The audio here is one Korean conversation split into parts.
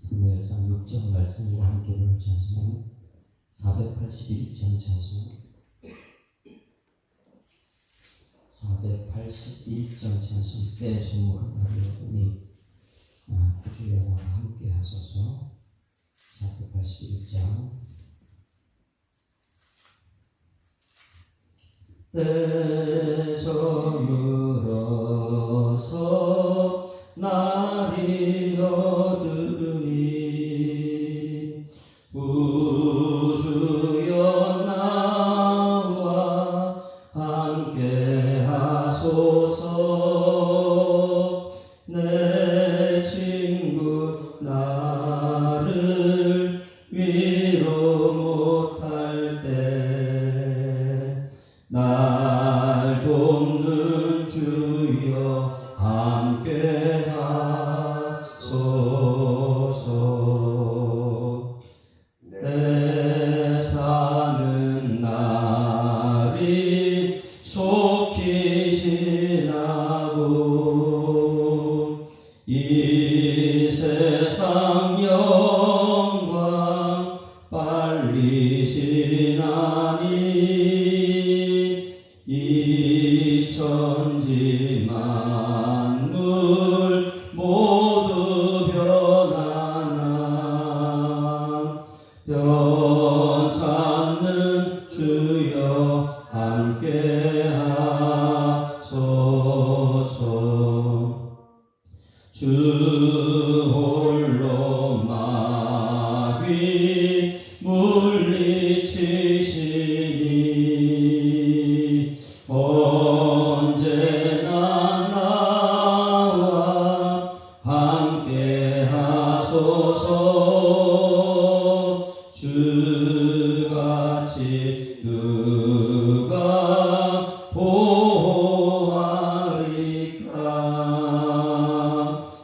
사무엘상 6장 말씀과 함께 부를 찬송 481장 찬송 481장 찬송 때 제목은 바로니 주여 나와 함께 하소서. 481장 때 저물어서 날이 어두우니 주여 나와 함께 하소서. 내 친구 나를 위로 못할 때 날 돕는 주여 함께 하소서. 내 사는 날이 속히 지나고 이 세상 영광 빨리 지나니 이 천지 만물 모두 변하나 변찮는 주여 함께 하소서. 주 홀로 마귀 물리치시니 언제나 나와 함께 하소서. 주같이 누가 보호하리까.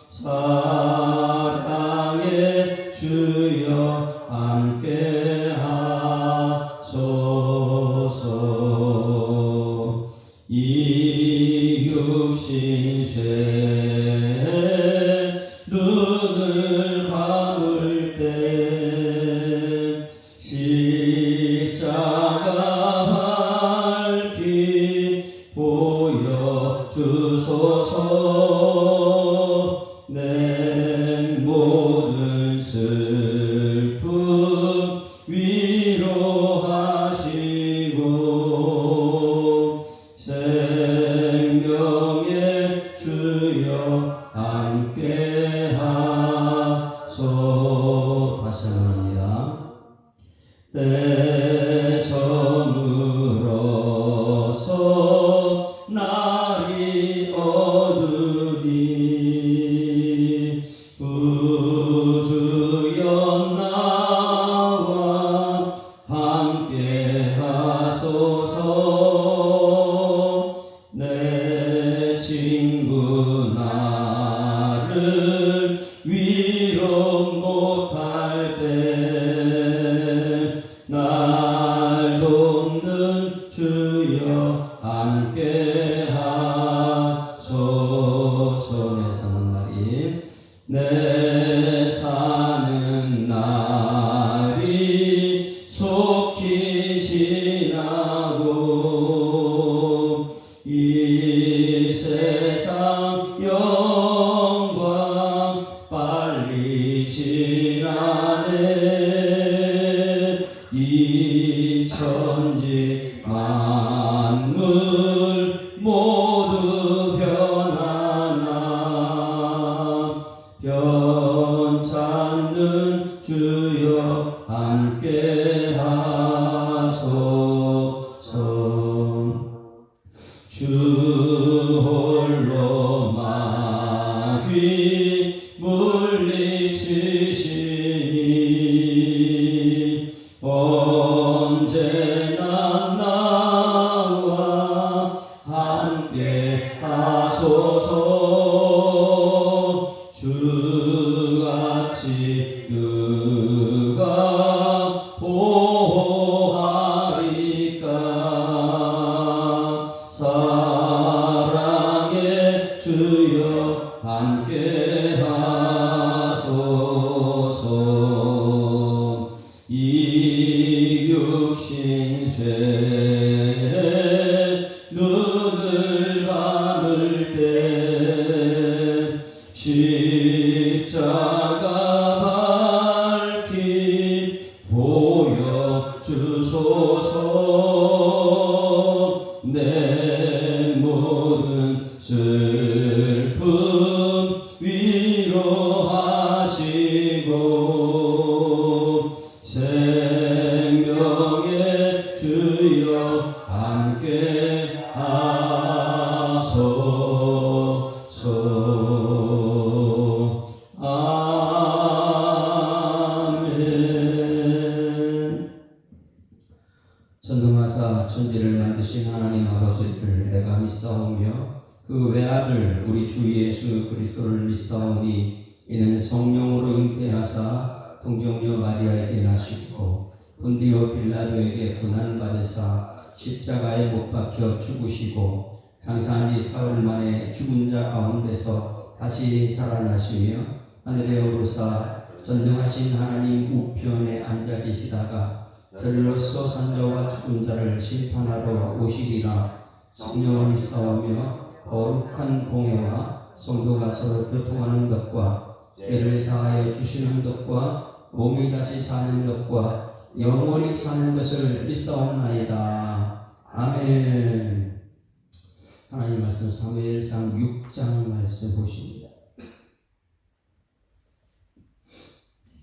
사랑의 주여 함께 하소서. 이 육신쇠 눈을 감을 때 십자가 밝히 보여주소서. 내 모든 슬픔 위로하시고 생명의 주여 함께 하소서. 다시 합니다. 때 저물어서 날이 어두니 주여 나와 함께 하소서. 내 친구 나를 위로 못할 때 날 돕는 주여 함께 하소서. 내 사는 날이 속히 지나고 이 세상 영광 빨리 지나네. 이 천지 만물 모두 변하나 변찮는 주여 함께 하소서. 주 홀로 마귀 물리치시니 언제나 나와 함께 하소서. 주같이 누가 보호하리까. 사랑의 주여 함께 하소서. 믿사오며 그 외아들 우리 주 예수 그리스도를 믿사오니 이는 성령으로 잉태하사 동정녀 마리아에게 나시고 본디오 빌라도에게 고난받으사 십자가에 못 박혀 죽으시고 장사한 지 사흘 만에 죽은 자 가운데서 다시 살아나시며 하늘에 오르사 전능하신 하나님 우편에 앉아 계시다가 저리로서 산자와 죽은 자를 심판하러 오시리라. 성령을 믿사오며 거룩한 공예와 성도가 서로 교통하는 것과 죄를 사하여 주시는 것과 몸이 다시 사는 것과 영원히 사는 것을 믿사옵나이다. 아멘. 하나님 말씀 사무엘상 6장 말씀 보십니다.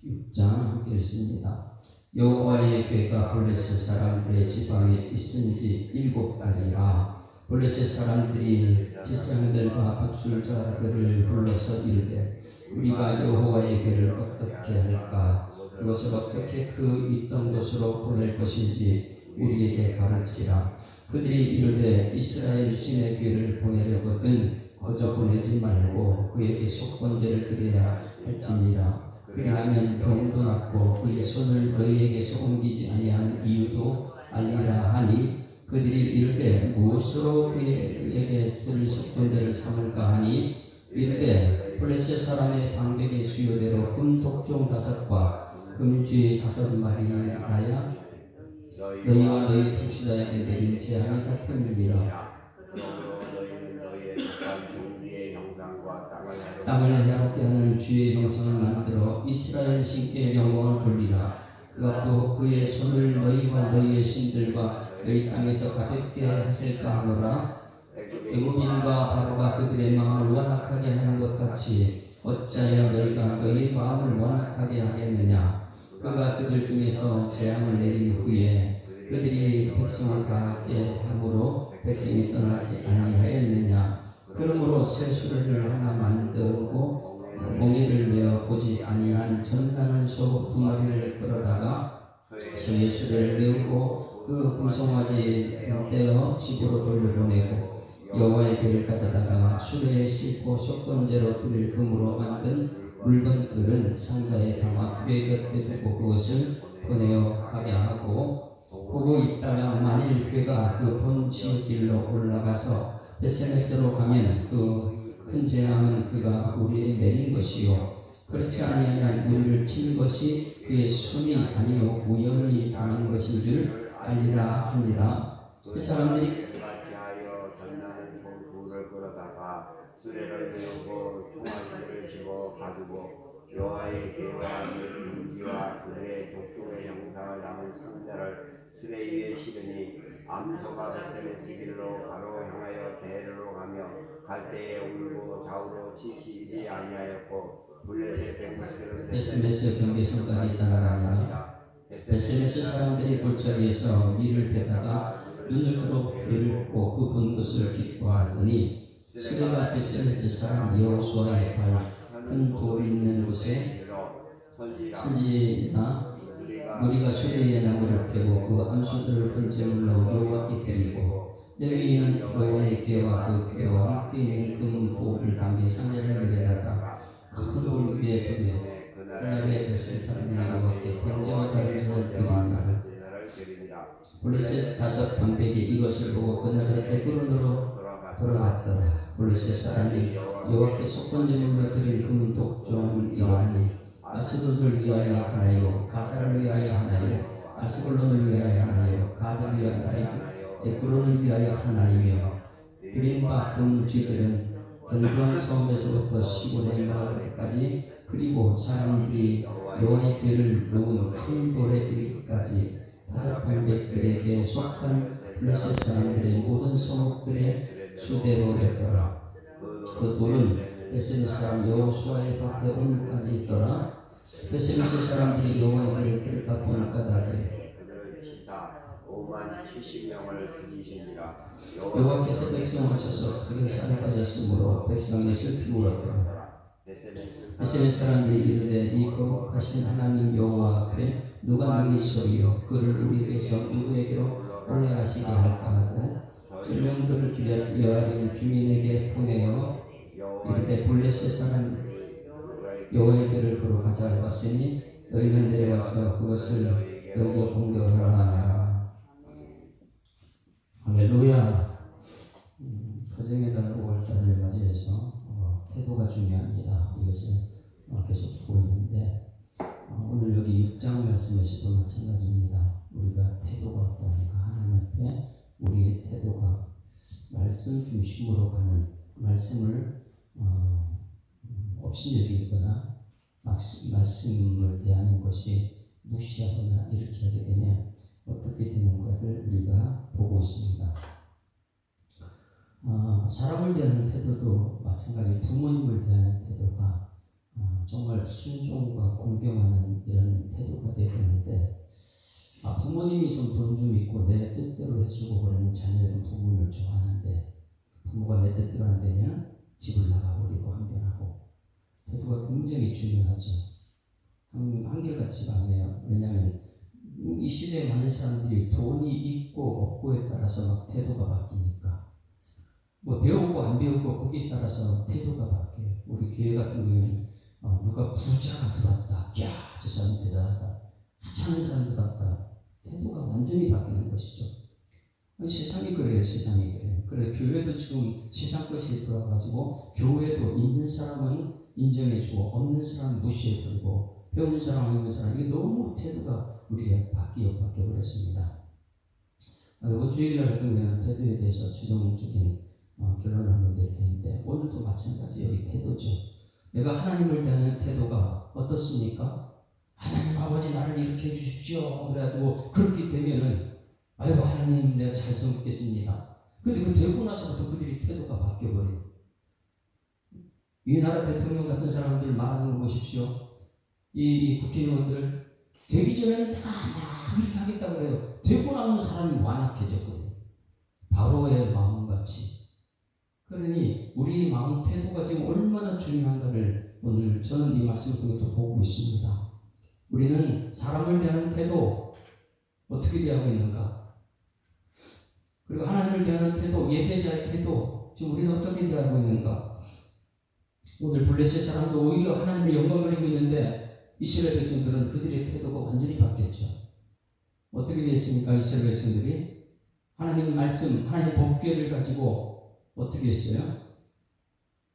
6장 함께 읽습니다. 여호와의 괴가 블레셋 사람들의 지방에 있은지 7달이라. 블레셋 사람들이 지상들과 박술자들을 불러서 이르되 우리가 여호와의 괴를 어떻게 할까? 그것을 어떻게 그 있던 곳으로 보낼 것인지 우리에게 가르치라. 그들이 이르되 이스라엘 신의 괴를 보내려거든 거저 보내지 말고 그에게 속건제를 드려야 할지니라. 그리하면 병도 낫고 그의 손을 너희에게서 옮기지 아니한 이유도 알리라 하니 그들이 이르되 무엇으로 그에게 드릴 속건제를 삼을까 하니 이르되 블레셋 사람의 방백의 수요대로 금 독종 5과 금쥐 5마리라야 너희와 너희 통치자에게 내린 재앙이 같으니라. 땅을 해롭게 하는 주의 형상을 만들어 이스라엘 신께 영광을 돌리라. 그가 또 그의 손을 너희와 너희의 신들과 너희 땅에서 가볍게 하실까 하노라. 애굽인과 바로가 그들의 마음을 완악하게 하는 것 같이 어찌하여 너희가 너희 마음을 완악하게 하겠느냐. 그가 그들 중에서 재앙을 내린 후에 그들이 백성을 가게 함으로 백성이 떠나지 아니하였느냐. 그러므로 새 수레를 하나 만들고 몽이를 메어 보지 아니한 전나는 소 2마리를 끌어다가 소의 수레를 메우고 그 금송아지 떼어 집으로 돌려보내고 여호와의 괴를 가져다가 수레에 싣고 속건제로 드릴 금으로 만든 물건들은 상자에 담아 괴 곁에 두고 그것을 보내어 가게 하고 보고 있다가 만일 괴가 그 본 지옥길로 올라가서 베세메스로 가면 그 큰 재앙은 그가 우리에 내린 것이요 그렇지 아니하면 우리를 친 것이 그의 손이 아니요 우연히 당한 것인 줄 알리라 하니라. 그 사람들이 전나는 돌을 끌어다가 수레를 메우고 총알들을 집어 가지고 여호와의 괴와 그 금지와 그의 족속의 형상을 담은 상자를 수레 위에 실으니 암소가 베세메스 길로 바로 향하여 대로로 가며 갈 때에 울고 좌우로 치시지 아니하였고 베세메스 경계선까지 따라가니라. 베세메스 사람들이 골짜기에서 밀을 베다가 눈을 뜨고 괴를 보고 그 본 것을 기뻐하더니 수레가 베세메스 사람 여호수아의 발 큰 돌 있는 곳에 서지나 우리가 수레에 나무를 펴고 그 암소들을 번제물로 여호와께 드리고 레위인은 여호와의 괴와 그 괴와 함께 있는 금 보를 담긴 상자를 내려다가 큰 돌 위에 두며 그날에 베세메스 사람이 여호와께 번제와 다른 것을 드리니라. 블레셋 5 방백이 이것을 보고 그날에 에브론으로 돌아갔더라. 블레셋 사람이 여호와께 속건제물로 드린 금 독종은 이러하니 아스돗을 위하여 하나요 가사를 위하여 하나요 아스글론을 위하여 하나요 가드를 위하여 하나요 에브론을 위하여 하나이며 드린 바 금쥐들은 견고한 성에서부터 시골의 마을까지 그리고 사람들이 여호와의 괴를 놓은 큰 돌에 이르기까지 5 방백들에게 속한 블레셋 사람들의 모든 소목들의 수대로였더라. 그 돌은 베세메스 사람 여호수아의 밭에 오늘까지 있더라. 베세메스 사람들이 여호와의 괴를 갚은 까닭에 여호와께서 백성을 하셔서 크게 사랑하셨으므로 백성이 슬피 울었더라. 베세메스 사람들이 이르되 이 거룩하신 하나님 여호와 앞에 누가 능히 서리요 그를 우리에게서 누구에게로 오해하시게 할까 하고 질병들을 기다려 주민에게 보내어 이르되 블레셋 사람 여호와의 궤를 보러 가자 왔으니 너희는 내려와서 그것을 너희에게 공격하라. 할렐루야. 가정의 달 5월달을 맞이해서 태도가 중요합니다. 이것을 계속 보고 있는데 오늘 여기 6장 말씀에서도 마찬가지입니다. 우리가 태도가 어떠하니까 하나님 앞에 우리의 태도가 말씀 중심으로 가는 말씀을 없이 여기거나 말씀을 대하는 것이 무시하거나 이렇게 하게 되면 어떻게 되는가를 우리가 보고 있습니다. 사람을 대하는 태도도 마찬가지 부모님을 대하는 태도가 정말 순종과 공경하는 이런 태도가 되어야 되는데 부모님이 좀 돈 좀 있고 내 뜻대로 해주고 그러면 자녀들은 부모를 좋아하는데 부모가 내 뜻대로 안 되면 집을 나가버리고 항변하고 태도가 굉장히 중요하죠. 한결같이 않네요. 왜냐하면 이 시대에 많은 사람들이 돈이 있고 없고에 따라서 막 태도가 바뀌니까 뭐 배우고 안 배우고 거기에 따라서 태도가 바뀌어요. 우리 교회 같은 경우에는 누가 부자가 들어왔다. 야, 저 사람 대단하다. 하찮은 사람 들어왔다. 태도가 완전히 바뀌는 것이죠. 세상이 그래요. 세상이 그래요. 그래 교회도 지금 세상 것이 들어와가지고 교회도 있는 사람은 인정해주고 없는 사람은 무시해버리고 배우는 사람 없는 사람 이게 너무 태도가 우리가 바뀌어버렸습니다. 이번 주일날 같은 경우는 태도에 대해서 최종적인 결론을 한번 낼 텐데 오늘도 마찬가지 여기 태도죠. 내가 하나님을 대하는 태도가 어떻습니까? 하나님 아버지 나를 이렇게 해주십시오. 그래가지고 그렇게 되면은 아이고 하나님 내가 잘 섬기겠습니다. 근데 그 되고 나서부터 그들이 태도가 바뀌어버려요. 이 나라 대통령 같은 사람들 말하는 거 보십시오. 이 국회의원들 되기 전에는 다 그렇게 하겠다고 그래요. 되고 나면 사람이 완악해졌거든요. 바로의 마음같이. 그러니 우리 마음 태도가 지금 얼마나 중요한가를 오늘 저는 이 말씀을 통해 또 보고 있습니다. 우리는 사람을 대하는 태도 어떻게 대하고 있는가? 그리고 하나님을 대하는 태도, 예배자의 태도 지금 우리는 어떻게 대하고 있는가? 오늘 블레셋 사람도 오히려 하나님의 영광을 누리고 있는데 이스라엘 백성들은 그들의 태도가 완전히 바뀌었죠. 어떻게 됐습니까? 이스라엘 백성들이 하나님 말씀, 하나님 법궤를 가지고 어떻게 했어요?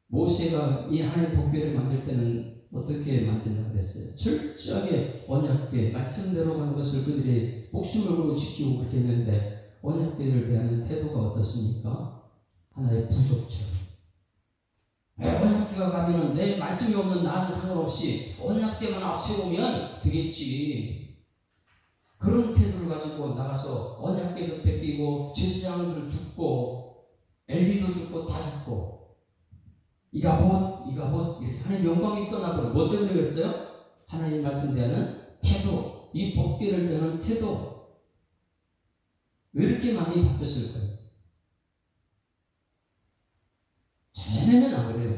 모세가 이 하나님 법궤를 만들 때는 어떻게 만들려고 했어요? 철저하게 언약궤, 말씀대로 가는 것을 그들이 목숨을 걸고 지키고 그렇게 했는데 언약궤를 대하는 태도가 어떻습니까? 하나의 부족처럼. 언약궤가 가면은 내 말씀이 없는 나는 상관없이 언약궤만 앞세우면 되겠지. 그런 태도를 가지고 나가서 언약궤도 뺏기고 제사장들을 죽고 엘리도 죽고 다 죽고 이가봇 이렇게 하나님 영광이 떠나버려. 뭐 때문에 그랬어요? 하나님 말씀 대하는 태도, 이 법궤를 대하는 태도. 왜 이렇게 많이 바뀌었을까요? 전에는 안 그래요.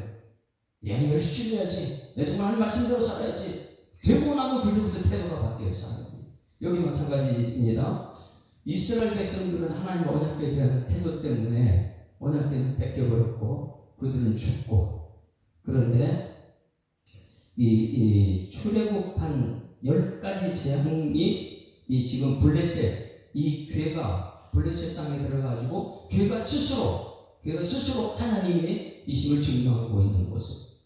야, 열심히 해야지. 내 정말 하나님 말씀대로 살아야지. 되고 나면 그때부터 태도가 바뀌어요. 사람이. 여기 마찬가지입니다. 이스라엘 백성들은 하나님 언약궤에 대한 태도 때문에 언약궤는 뺏겨버렸고 그들은 죽고 그런데 이 출애굽한 10가지 재앙이 이 지금 블레셋 이 괴가 블레셋 땅에 들어가지고 괴가 스스로 하나님의 이심을 증명하고 있는 모습.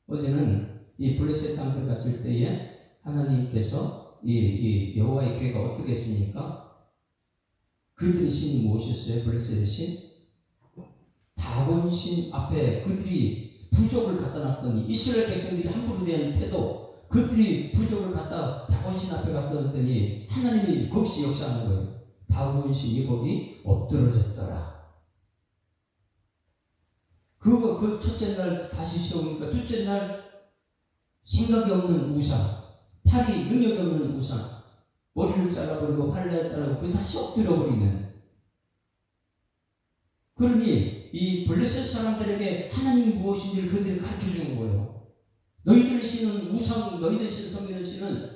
어제는 이 블레셋 땅 들어갔을 때에 하나님께서 이 여호와의 괴가 어떻게 했습니까? 그들의 신이 무엇이었어요? 블레셋의 신? 다곤 신 앞에 그들이 부족을 갖다 놨더니 이스라엘 백성들이 함부로 대한 태도 그들이 부족을 갖다 다곤 신 앞에 갖다 놨더니 하나님이 거기서 역사하는 거예요. 다곤 신이 거기 엎드러졌더라. 그 첫째 날 다시 세우니까 둘째 날 생각이 없는 우상, 팔이 능력이 없는 우상, 머리를 잘라버리고 팔을 잘라버리고 다시 엎드려버리는. 그러니 이 블레셋 사람들에게 하나님이 무엇인지를 그들이 가르쳐주는 거예요. 너희들의 신은 우상, 너희들의 신을 섬기는 신은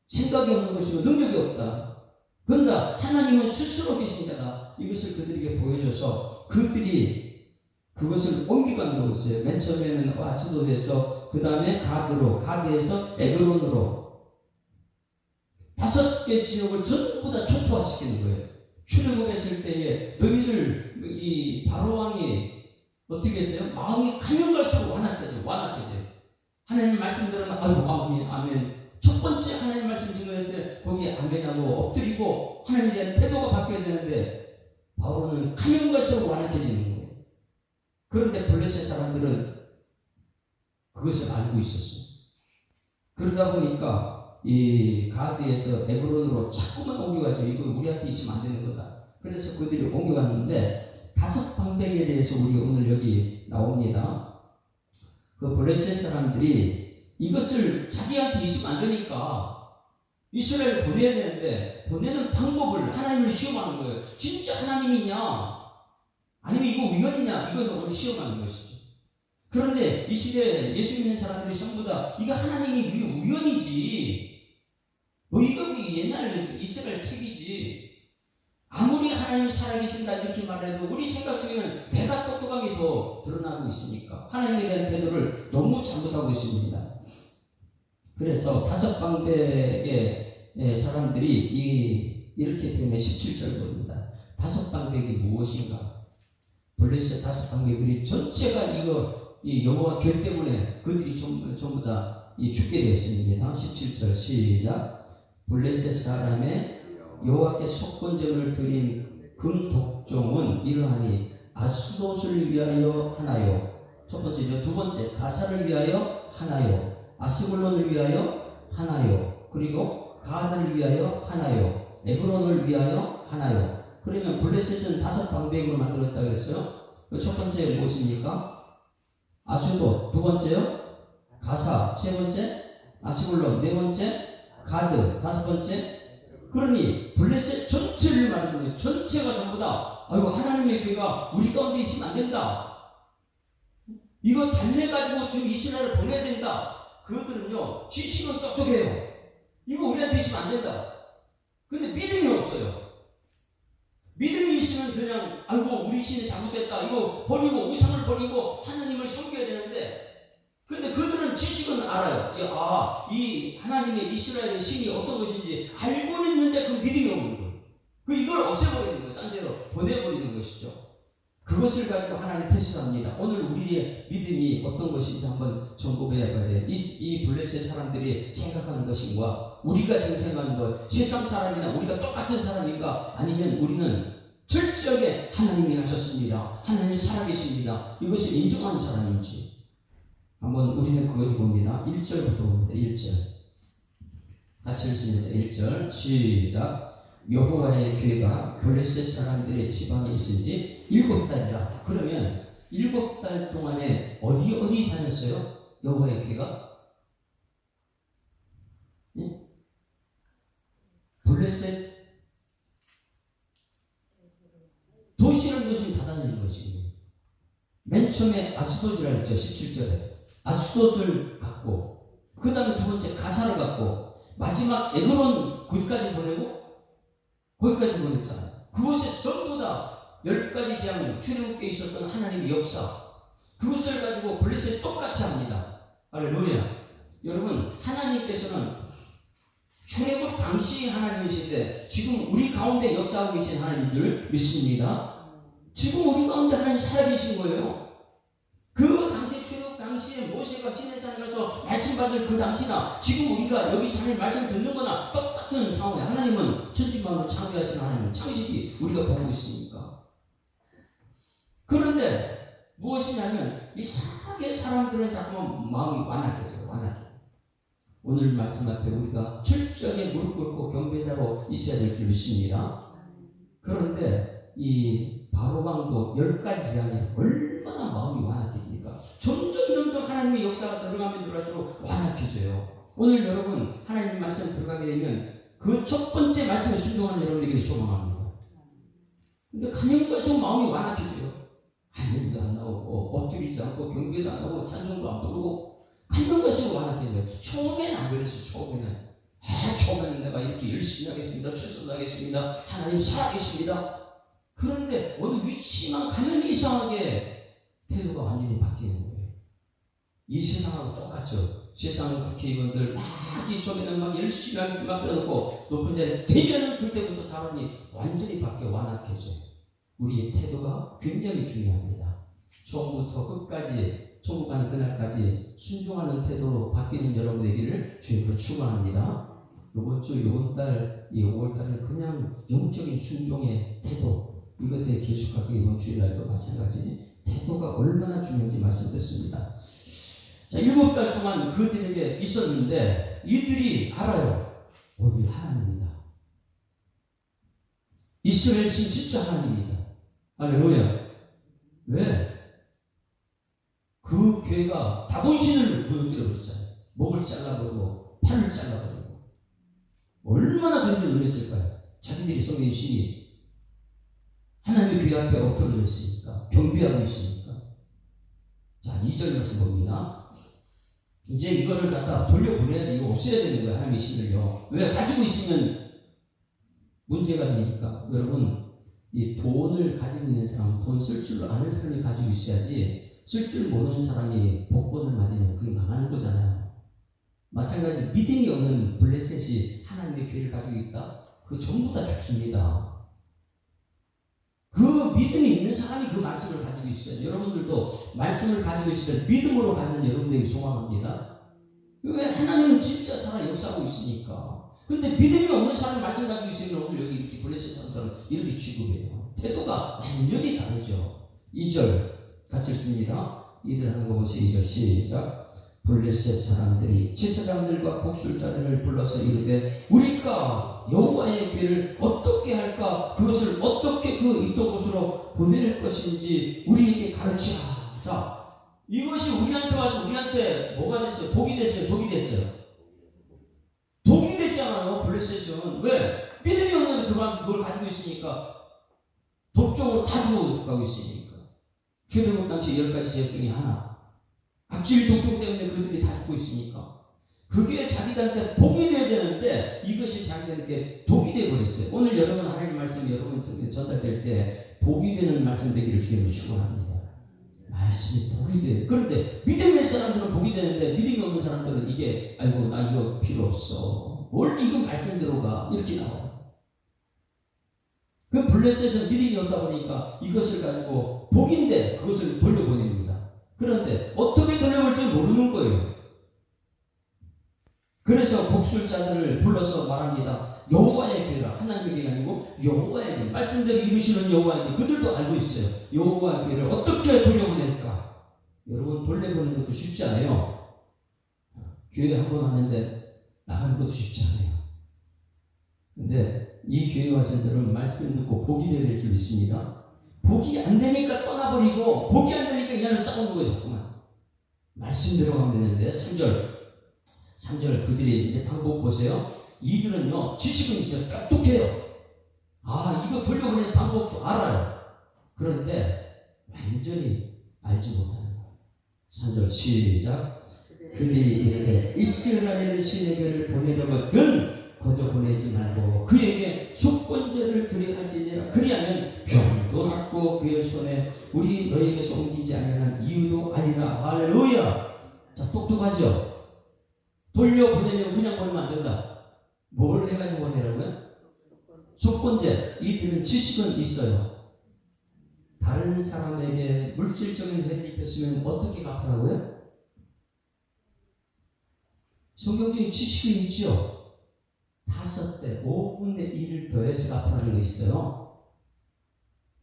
생각이 없는 것이고 능력이 없다. 그런가 하나님은 스스로 계신 자다. 이것을 그들에게 보여줘서 그들이 그것을 옮겨가는 것이에요. 맨 처음에는 아스돗에서 그 다음에 가드에서 에그론으로 5개 지역을 전부 다 초토화시키는 거예요. 출애굽했을 때에 너희들 이 바로 왕이 어떻게 했어요? 마음이 가면 갈수록 완악해져요. 하나님 말씀 들으면 아이고 아멘. 첫 번째 하나님 말씀 증거했어요. 거기에 아멘하고 엎드리고 하나님에 대한 태도가 바뀌어야 되는데 바로는 가면 갈수록 완악해지는 거예요. 그런데 블레셋 사람들은 그것을 알고 있었어요. 그러다 보니까 이 가드에서 에브론으로 자꾸만 옮겨가죠. 이거 우리한테 있으면 안 되는 거다. 그래서 그들이 옮겨갔는데 5방백에 대해서 우리 오늘 여기 나옵니다. 그 블레셋 사람들이 이것을 자기한테 있으면 안 되니까 이스라엘을 보내야 되는데 보내는 방법을 하나님을 시험하는 거예요. 진짜 하나님이냐? 아니면 이거 우연이냐? 이것을 오늘 시험하는 것이죠. 그런데 이 시대에 예수 믿는 사람들이 전부 다 이거 하나님이 우연이지. 뭐 이거 옛날 이스라엘 책이지. 아무리 하나님 살아계신다 이렇게 말해도 우리 생각 속에는 내가 똑똑함이 더 드러나고 있으니까 하나님에 대한 태도를 너무 잘못하고 있습니다. 그래서 5방백의 사람들이 이렇게 표현해 17절 봅니다. 5방백이 무엇인가? 블레셋 5방백들이 전체가 이 여호와 궤 때문에 그들이 전부 다 죽게 되었습니다. 17절 시작. 블레셋 사람의 여호와께 속건제를 드린 금독종은 이러하니 아스돗을 위하여 하나요. 첫 번째죠. 두 번째 가사를 위하여 하나요. 아스글론을 위하여 하나요. 그리고 가드를 위하여 하나요. 에브론을 위하여 하나요. 그러면 블레셋은 5방백으로 만들었다 그랬어요. 첫 번째 무엇입니까? 아스돗. 두 번째요. 가사. 세 번째 아스글론. 네 번째 가드. 5번째. 그러니 블레셋 전체를 말하는 거예요. 전체가 전부 다 아이고 하나님의 교회가 우리 가운데 있으면 안 된다. 이거 달래가지고 지금 이스라엘을 보내야 된다. 그들은요 지식은 똑똑해요. 이거 우리한테 있으면 안 된다. 근데 믿음이 없어요. 믿음이 있으면 그냥 아이고 우리 신이 잘못됐다. 이거 버리고 우상을 버리고 하나님을 섬겨야 되는데 근데 그들은 지식은 알아요. 이 하나님의 이스라엘의 신이 어떤 것인지 알고는 있는데 그 믿음이 없는 거예요. 이걸 없애버리는 거예요. 딴 데로 보내버리는 것이죠. 그것을 가지고 하나님 테스트합니다. 오늘 우리의 믿음이 어떤 것인지 한번 점검해 봐야 돼요. 이 블레셋 사람들이 생각하는 것인가 우리가 지금 생각하는 것 세상 사람이나 우리가 똑같은 사람인가 아니면 우리는 철저하게 하나님이 하셨습니다. 하나님이 살아계십니다. 이것을 인정하는 사람인지 한번 우리는 그걸 봅니다. 1절부터 봅니다. 1절 같이 읽습니다. 1절 시작. 여호와의 괴가 블레셋 사람들의 지방에 있은지 7달이라. 그러면 7달 동안에 어디 다녔어요? 여호와의 괴가? 예? 블레셋 도시는 무슨 다 다니는 거지. 맨 처음에 아스돗이라 했죠. 17절에 아스돗을 갖고 그 다음에 두 번째 가사를 갖고 마지막 에그론 거기까지 보내고 거기까지 보냈잖아요. 그것이 전부 다 10가지 재앙 출애굽에 있었던 하나님의 역사 그것을 가지고 블레셋이 똑같이 합니다. 할렐루야. 여러분 하나님께서는 출애굽 당시 하나님이신데 지금 우리 가운데 역사하고 계신 하나님들 믿습니다. 지금 우리 가운데 하나님 살아계신 거예요. 그 당시 출애굽 당시에 모세가 시내산에 가서 말씀 받을 그 당시나 지금 우리가 여기서 하나님 말씀 듣는 거나 똑같은 상황에 하나님은 천지만으로 창조하신 하나님 창식이 우리가 보고 있으니까. 그런데 무엇이냐면 이상하게 사람들은 자꾸만 마음이 완악해져요. 오늘 말씀 앞에 우리가 철저하게 무릎 꿇고 경배자로 있어야 될 줄 믿습니다. 그런데 이 바로왕도 10가지 재앙이 얼마나 마음이 완악해지니까 점점 하나님의 역사가 들어가면 들어갈수록 완악해져요. 오늘 여러분 하나님 말씀 들어가게 되면 그 첫 번째 말씀에 순종하는 여러분에게 소망합니다. 근데 가면 갈수록 마음이 완악해져요. 하나님도 안 나오고 엎드리지 않고 경배도 안 하고 찬송도 안 부르고 가면 갈수록 완악해져요. 처음에는 안 그랬어요. 처음에는 내가 이렇게 열심히 하겠습니다. 최선을 하겠습니다. 하나님 살아계십니다. 그런데 어느 위치만 가면 이상하게 태도가 완전히 바뀌는 거예요. 이 세상하고 똑같죠. 세상 국회의원들 막 이쪽에는 막 열심히 하면서 막 그러고 높은 자리에 되면은 그때부터 사람이 완전히 바뀌어 완악해져요. 우리의 태도가 굉장히 중요합니다. 처음부터 끝까지 천국 가는 그날까지 순종하는 태도로 바뀌는 여러분 되기를 주님으로 축원합니다. 이번 주 이번 달 이 5월 달에 그냥 영적인 순종의 태도 이것에 계속하고 이번 주일날도 마찬가지 태도가 얼마나 중요한지 말씀드렸습니다. 자, 7달 동안 그들에게 있었는데 이들이 알아요. 여기 하나님이다. 이스라엘 신 진짜 하나님이다. 할렐루야. 왜? 그 괴가 다본신을 무너뜨려 버렸잖아요. 목을 잘라버리고 팔을 잘라버리고 얼마나 그들을 놀랐을까요? 자기들이 섬긴 신이 하나님의 귀 앞에 엎드러져 있으니까 경비하고 있으니까. 자, 2절 말씀 봅니다. 이제 이거를 갖다 돌려보내야 돼. 이거 없애야 되는 거야. 하나님의 신을요. 왜? 가지고 있으면 문제가 되니까. 여러분, 이 돈을 가지고 있는 사람, 돈 쓸 줄 아는 사람이 가지고 있어야지 쓸 줄 모르는 사람이 복권을 맞으면 그게 망하는 거잖아요. 마찬가지 믿음이 없는 블레셋이 하나님의 귀를 가지고 있다? 그 전부 다 죽습니다. 그 믿음이 있는 사람이 그 말씀을 가지고 있어요. 여러분들도 말씀을 가지고 있을 때 믿음으로 가는 여러분들이 소망합니다. 왜? 하나님은 진짜 살아 역사하고 있으니까. 근데 믿음이 없는 사람이 말씀 가지고 있으면 오늘 여기 이렇게 블레셋 사람들은 이렇게 취급해요. 태도가 완전히 다르죠. 2절 같이 읽습니다. 이들 하는 거 보세요. 2절 시작. 블레셋 사람들이 제사장들과 복술자들을 불러서 이르되 우리가 여호와의 궤를 어떻게 할까? 그것을 어떻게 그 이쪽으로 보낼 것인지 우리에게 가르치라. 자, 이것이 우리한테 와서 우리한테 뭐가 됐어요? 복이 됐어요? 독이 됐어요? 독이 됐잖아요. 블레셋은. 왜? 믿음이 없는데 그걸 가지고 있으니까 독종으로 다 죽어가고 있으니까. 최대국 당시 10가지 제약 중에 하나. 악질 독종 때문에 그들이 다 죽고 있으니까 그게 자기들한테 복이 돼야 되는데 이것이 자기들한테 독이 되어버렸어요. 오늘 여러분 하나님 말씀이 여러분에게 전달될 때 복이 되는 말씀 되기를 주님을 축원합니다. 말씀이 복이 돼요. 그런데 믿음의 사람들은 복이 되는데 믿음이 없는 사람들은 이게 아이고 나 이거 필요 없어. 뭘 이거 말씀대로가 이렇게 나와요. 그 블레셋은 믿음이 없다 보니까 이것을 가지고 복인데 그것을 돌려보냅니다. 그런데 어떻게 돌려볼지 모르는 거예요. 그래서 복술자들을 불러서 말합니다. 여호와의 궤라. 하나님의 궤가 아니고 여호와의 궤. 말씀대로 이루시는 여호와의 궤. 그들도 알고 있어요. 여호와의 궤를 어떻게 돌려보낼까? 여러분 돌려보는 것도 쉽지 않아요. 교회 한 번 왔는데 나가는 것도 쉽지 않아요. 근데 이 교회 와서들은 말씀 듣고 복이 될 줄 있습니다. 복이 안 되니까 떠나버리고 복이 안 되니까 이날을 싸우는 거예요. 자꾸만 말씀대로 하면 되는데 3절 그들이 이제 방법 보세요. 이들은요 지식은 진짜 똑똑해요. 아 이거 돌려보내는 방법도 알아요. 그런데 완전히 알지 못하는 거예요. 3절 시작. 그들이 이렇게 이스라엘 신에게를 보내려거든 거저 보내지 말고 그에게 속건제를 드려야 할지니라. 그리하면 병도 낫고 그의 손에 우리 너에게서 옮기지 아니하는 이유도 아니라. 할렐루야. 자 똑똑하죠. 돌려보내면 그냥 보내면 안 된다. 뭘 해가지고 보내라고요? 속건제. 이들은 지식은 있어요. 다른 사람에게 물질적인 해를 입혔으면 어떻게 갚으라고요? 성경적인 지식은 있죠. 5배, 5분의 1을 더해서 갚으라는 거 있어요.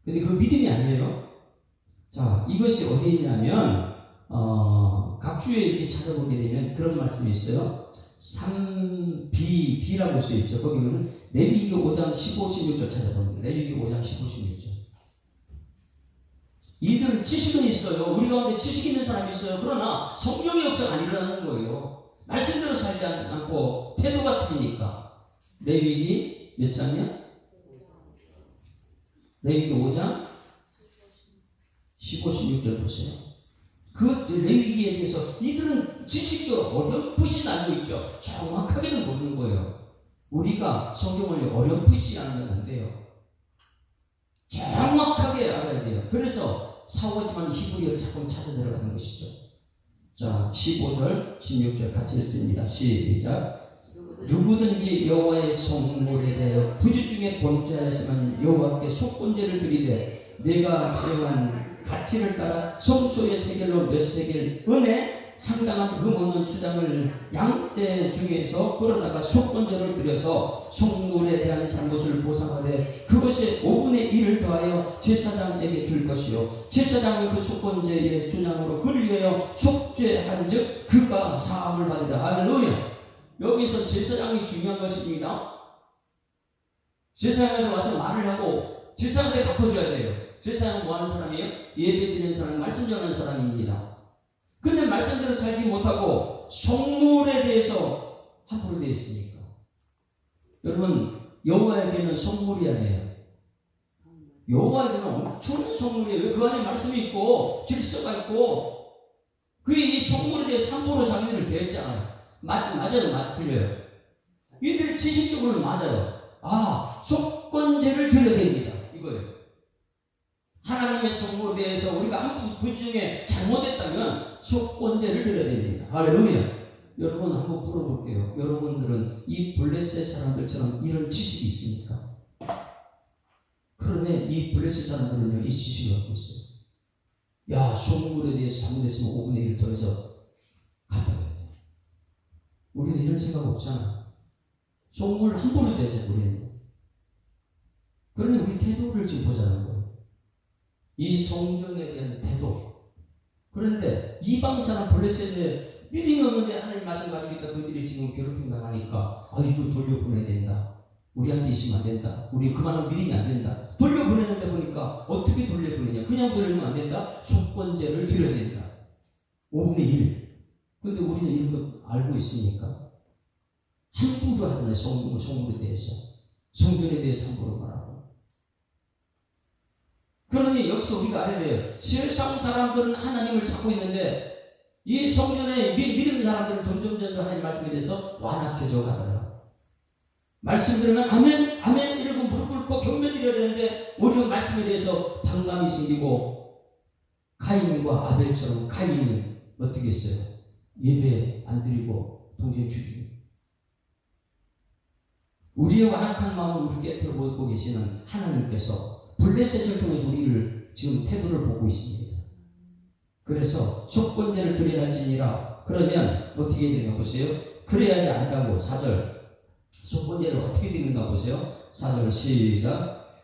근데 그 믿음이 아니에요. 자, 이것이 어디 있냐면, 각주에 이렇게 찾아보게 되면 그런 말씀이 있어요. 3B라고 써 있죠. 거기 보면 레위기 5장 15, 16절 찾아보면 레위기 5장 15, 16절. 이들은 지식은 있어요. 우리 가운데 지식 있는 사람이 있어요. 그러나 성령의 역사가 안 일어나는 거예요. 말씀대로 살지 않고 태도가 틀리니까. 레위기 몇 장이야? 레위기 5장 15, 16절 보세요. 그 레위기에 대해서 이들은 지식적으로 어렴풋이 알고 있죠. 정확하게는 모르는 거예요. 우리가 성경을 어렴풋이 알면 안 돼요. 정확하게 알아야 돼요. 그래서 사오지만 히브리어를 자꾸 찾아 들어가는 것이죠. 자, 15절, 16절 같이 읽습니다. 시작. 누구든지 여호와의 성물에 대하여 부지 중에 본자였으면 여호와께 속건제를 드리되 내가 지정한 가치를 따라 성소의 세겔로 몇 세겔 은에 상당한 흠없는 수장을 양떼 중에서 끌어다가 속건제를 드려서 속물에 대한 잘못을 보상하되 그것의 5분의 1을 더하여 제사장에게 줄 것이요 제사장은 그 속건제의 순양으로 그를 위하여 속죄한즉 그가 사함을 받으라. 할렐루야. 여기서 제사장이 중요한 것입니다. 제사장에서 와서 말을 하고 제사장한테 갚아줘야 돼요. 제사장은 뭐 하는 사람이에요? 예배 드리는 사람, 말씀 전하는 사람입니다. 근데 말씀대로 살지 못하고 속물에 대해서 함부로 되어 있으니까. 여러분, 여호와에게는 속물이 아니에요. 여호와에게는 엄청난 속물이에요. 왜? 그 안에 말씀이 있고 질서가 있고 이 속물에 대해서 함부로 자기들을 대했잖아요. 맞아요? 틀려요? 이들이 지식적으로는 맞아요. 속건제를 드려야 됩니다. 이거예요. 하나님의 속물에 대해서 우리가 그 중에 잘못했다면 속건제를 드려야 됩니다. 할렐루야. 여러분 한번 물어볼게요. 여러분들은 이 블레셋 사람들처럼 이런 지식이 있습니까? 그런데 이 블레셋 사람들은요, 이 지식을 갖고 있어요. 야, 속물에 대해서 잘못했으면 5분의 1 더해서 갚아야 돼. 우리는 이런 생각 없잖아. 속물 함부로 대죠, 우리는. 그러니 우리 태도를 지금 보자는 거예요. 이 성전에 대한 태도. 그런데 이방 사람 블레셋에 믿음이 없는데 하나님 말씀 가지니까 그들이 지금 괴롭힘 당하니까 이거 돌려보내야 된다. 우리한테 있으면 안 된다. 우리 그만한 믿음이 안 된다. 돌려보내는데 보니까 어떻게 돌려보내냐. 그냥 돌리면 안 된다. 속건제를 드려야 된다. 5분의 1. 근데 우리는 이런 거 알고 있으니까 함부로 하잖아요. 성물에 대해서. 성전에 대해서 함부로 말하고. 그러니 여기서 우리가 알아야 돼요. 세상 사람들은 하나님을 찾고 있는데 이 성전에 믿는 사람들은 점점 하나님 말씀에 대해서 완악해져 가더라. 말씀 들으면 아멘 아멘 이러고 무릎 꿇고 경배드려야 되는데 오히려 말씀에 대해서 반감이 생기고 가인과 아벨처럼 가인은 어떻게 했어요? 예배 안 드리고 동생 죽이고. 우리의 완악한 마음을 우리 깨뜨려 보고 계시는 하나님께서 블레셋을 통해서 우리를 지금 태도를 보고 있습니다. 그래서 속건제를 드려야 할지니라. 그러면 어떻게 되는가 보세요. 그래야지 안다고. 4절 속건제를 어떻게 드리는가 보세요. 4절 시작.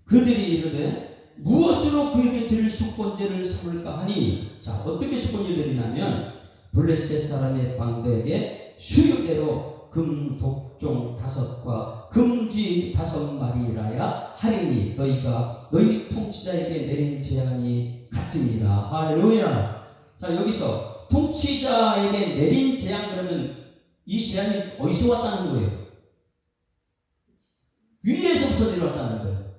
그들이 이르되 무엇으로 그에게 드릴 속건제를 삼을까 하니. 자, 어떻게 속건제를 드리냐면 블레셋 사람의 방백에 수요대로 금 독종 5과 금쥐 5마리라야 하리니 너희가 너희 통치자에게 내린 재앙이 같으니라. 할렐루야. 자, 여기서 통치자에게 내린 재앙. 그러면 이 재앙이 어디서 왔다는 거예요? 위에서부터 내려왔다는 거예요.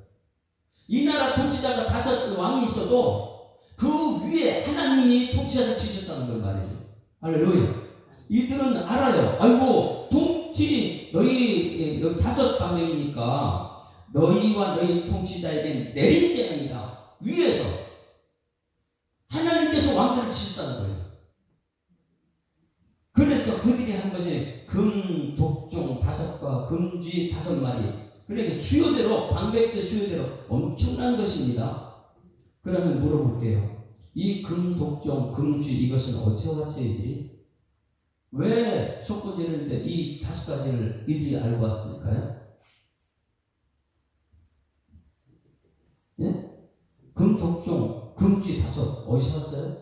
이 나라 통치자가 5 왕이 있어도 그 위에 하나님이 통치자를 치셨다는 걸 말이죠. 할렐루야. 이들은 알아요. 아이고 통치 너희 여기 5 방명이니까 너희와 너희 통치자에게 내린 재앙이다. 위에서 하나님께서 왕들을 치셨다는 거예요. 그래서 그들이 한 것이 금 독종 5과 금쥐 5마리. 그러니까 수요대로 방백대 수요대로 엄청난 것입니다. 그러면 물어볼게요. 이 금 독종 금쥐 이것은 어디서 왔지 이들이? 왜 속건제는데 이 5가지를 이들이 알고 왔을까요? 예? 금 독종 금쥐 5 어디서 왔어요?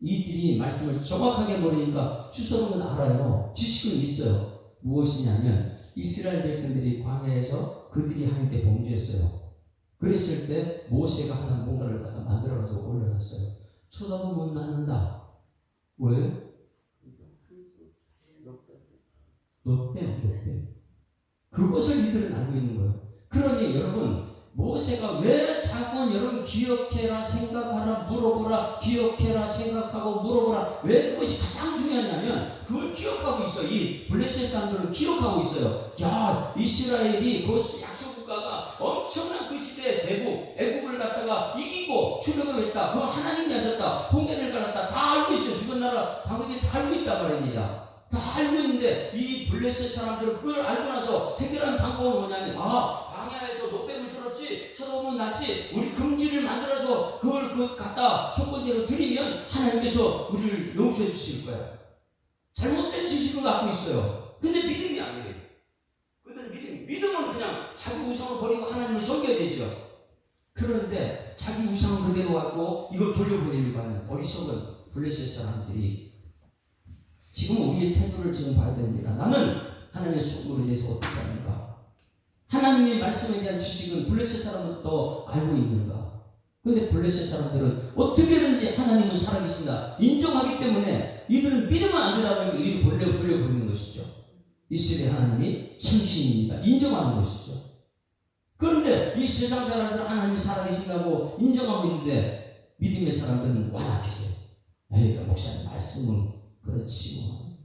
이들이 말씀을 정확하게 모르니까 주소는 알아요. 지식은 있어요. 무엇이냐면 이스라엘 백성들이 광야에서 그들이 하나님께 범죄했어요. 그랬을 때 모세가 하나 뭔가를 갖다 만들어가지고 올려놨어요. 쳐다보면 낫는다. 왜? 롯뱀. 그것을 이들은 알고 있는 거예요. 그러니 여러분 모세가 왜 자꾸 여러분 기억해라 생각하라 물어보라 기억해라 생각하고 물어보라 왜 그것이 가장 중요하냐면 그걸 기억하고 있어요. 이 블레셋 사람들은 기억하고 있어요. 야 이스라엘이 그 약속국가가 엄청난 그 시대 애국을 갖다가 이기고 출애굽했다. 그 하나님이 하셨다. 홍해를 갈았다. 다 알고 있어요. 주변 나라 방백이 다 알고 있단 말입니다. 다 알고 있는데 이 블레셋 사람들은 그걸 알고 나서 해결하는 방법은 뭐냐면 광야에서 노뱀을 들었지 쳐다보면 낫지 우리 금지를 만들어서 그걸 갖다 속건제로 드리면 하나님께서 우리를 용서해 주실 거야. 잘못된 지식을 갖고 있어요. 근데 믿음이 아니에요. 믿음은 그냥 자기 우상을 버리고 하나님을 섬겨야 되죠. 그런데 자기 우상을 그대로 갖고 이걸 돌려보내려고 하는 어리석은 블레셋 사람들이 지금 우리의 태도를 지금 봐야 됩니다. 나는 하나님의 속으로 대해서 어떻게 하는가? 하나님의 말씀에 대한 지식은 블레셋 사람들도 알고 있는가? 그런데 블레셋 사람들은 어떻게든지 하나님은 살아계신다 인정하기 때문에 이들은 믿으면 안 된다는 게 이를 돌려보내는 것이죠. 이스라엘 하나님이 참신입니다. 인정하는 것이죠. 그런데 이 세상 사람들은 하나님이 살아계신다고 인정하고 있는데 믿음의 사람들은 완악해져요. 에이, 목사님 말씀은 그렇지 뭐.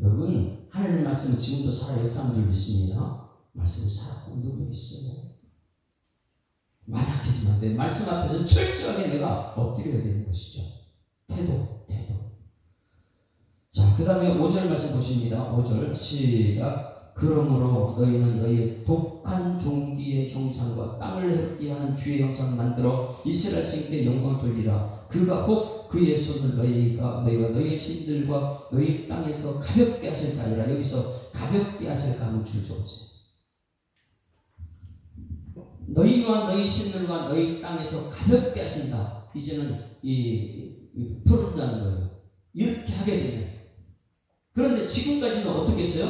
여러분 하나님 말씀은 지금도 살아요. 사람들 믿습니다. 말씀을 살아고 누구 있어요. 완악해지면 안 돼. 말씀 앞에서 철저하게 내가 엎드려야 되는 것이죠. 태도. 자, 그 다음에 5절 말씀 보십니다. 5절 시작. 그러므로 너희는 너희의 독한 종기의 형상과 땅을 헐게 하는 주의 형상을 만들어 이스라엘 신께 영광을 돌리라. 그가 혹 그의 손을 너희와 너희의 신들과 너희 땅에서 가볍게 하실까 아니라 여기서 가볍게 하실까 하는 줄 줘보세요. 너희와 너희 신들과 너희 땅에서 가볍게 하신다. 이제는 풀어준다는 거예요. 이렇게 하게 되면. 그런데 지금까지는 어떻게 했어요?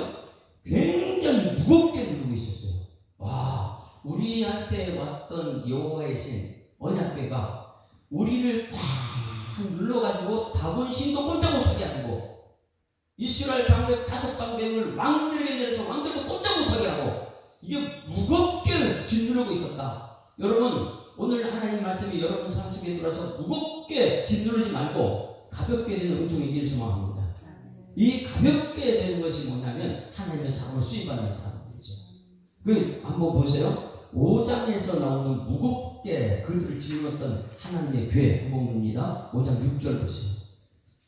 굉장히 무겁게 누르고 있었어요. 와, 우리한테 왔던 여호와의 신 언약궤가 우리를 꽉 눌러가지고 다본신도 꼼짝 못하게 하고 이스라엘 방백 5방백을 왕들에게 내려서 왕들도 꼼짝 못하게 하고 이게 무겁게 짓누르고 있었다. 여러분 오늘 하나님 말씀이 여러분 삶 속에 들어서 무겁게 짓누르지 말고 가볍게 되는 은총이 있기를 소망합니다. 이 가볍게 되는 것이 뭐냐면 하나님의 사람을 수입하는 사람들이죠. 그 한번 보세요. 5장에서 나오는 무겁게 그들을 짓누렀던 하나님의 궤 한번 봅니다. 5장 6절 보세요.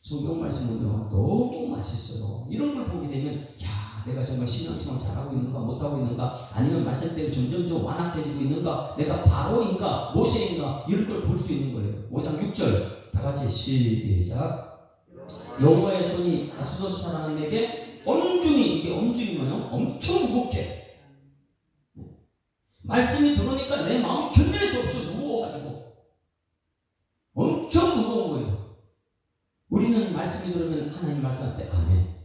성경 말씀을 보면 너무 맛있어요. 이런 걸 보게 되면 야 내가 정말 신앙생활 잘하고 있는가 못하고 있는가 아니면 말씀 때문에 점점 완악해지고 있는가 내가 바로인가 모세인가 이런 걸 볼 수 있는 거예요. 5장 6절 다 같이 시작. 여호와의 손이 아스돗 사람에게 엄중히 이게 엄중히 뭐예요? 엄청 무겁게 말씀이 들어오니까 내 마음이 견딜 수 없어 무거워가지고 엄청 무거운 거예요. 우리는 말씀이 들으면 하나님 말씀할 때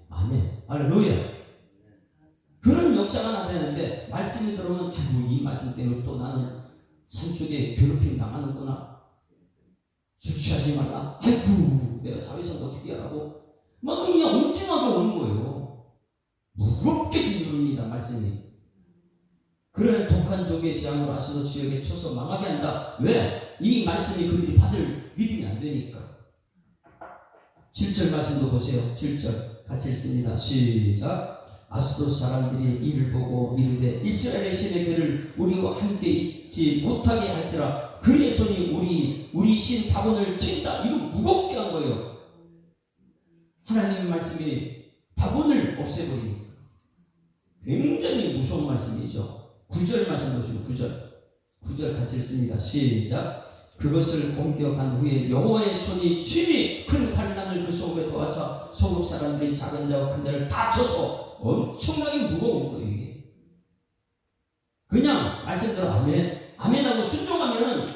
아멘 할렐루야 그런 역사가 나타나는데 말씀이 들어오면 아이고 이 말씀 때문에 또 나는 삶 속에 괴롭힘 당하는구나 술 취하지 말라 아이고 내가 사회생활 어떻게 하라고 막 그냥 엄중하게 오는 거예요. 무겁게 짓누릅니다 말씀이. 그런 독한 종의 재앙으로 아스돗 지역에 쳐서 망하게 한다. 왜? 이 말씀이 그들이 받을 믿음이 안 되니까. 7절 말씀도 보세요. 7절 같이 읽습니다. 시작. 아스돗 사람들이 이를 보고 이르되 이스라엘의 신의 궤를 우리와 함께 있지 못하게 할지라 그의 손이 우리 신 다본을 친다. 이거 무겁게 한 거예요. 하나님의 말씀이 다본을 없애버리니까. 굉장히 무서운 말씀이죠. 9절 말씀 보시면 9절 같이 읽습니다. 시작. 그것을 공격한 후에 여호와의 손이 심히 큰 환난을 그 속에 도와서 소급 사람들이 작은 자와 큰 자를 다 쳐서 엄청나게 무거운 거예요. 이게. 그냥 말씀대로 아멘하고 순종하면은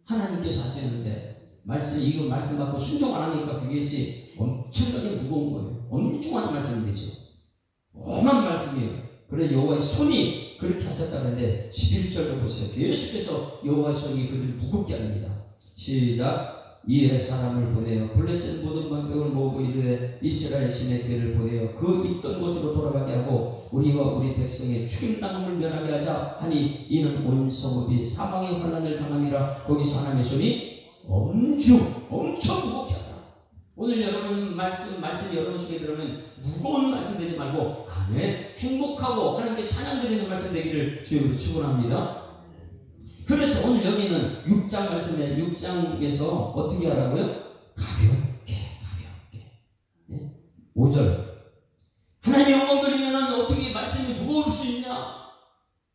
하나님께서 하시는데 이거 말씀 받고 순종 안 하니까 그것이 엄청나게 무거운 거예요. 엄중한 말씀이죠. 엄한 말씀이에요. 그래서 여호와의 손이 그렇게 하셨다는데 11절도 보세요. 계속해서 여호와의 손이 그들을 무겁게 합니다. 시작. 이에 사람을 보내어 블레셋 모든 방백을 모으고 이르되 이스라엘 신의 궤를 보내어 그 있던 곳으로 돌아가게 하고 우리와 우리 백성의 죽임당함을 면하게 하자 하니 이는 온 성읍이 사망의 환난을 당함이라. 거기서 하나님의 손이 엄청 무겁게 하더라. 오늘 여러분 말씀 여러분 속에 들으면 무거운 말씀 되지 말고 아멘 행복하고 하나님께 찬양 드리는 말씀 되기를 주님으로 축원합니다. 그래서 오늘 여기는 6장 말씀에 6장에서 어떻게 하라고요? 가볍게. 예? 5절. 하나님 영광 돌리면 어떻게 말씀이 무거울 수 있냐?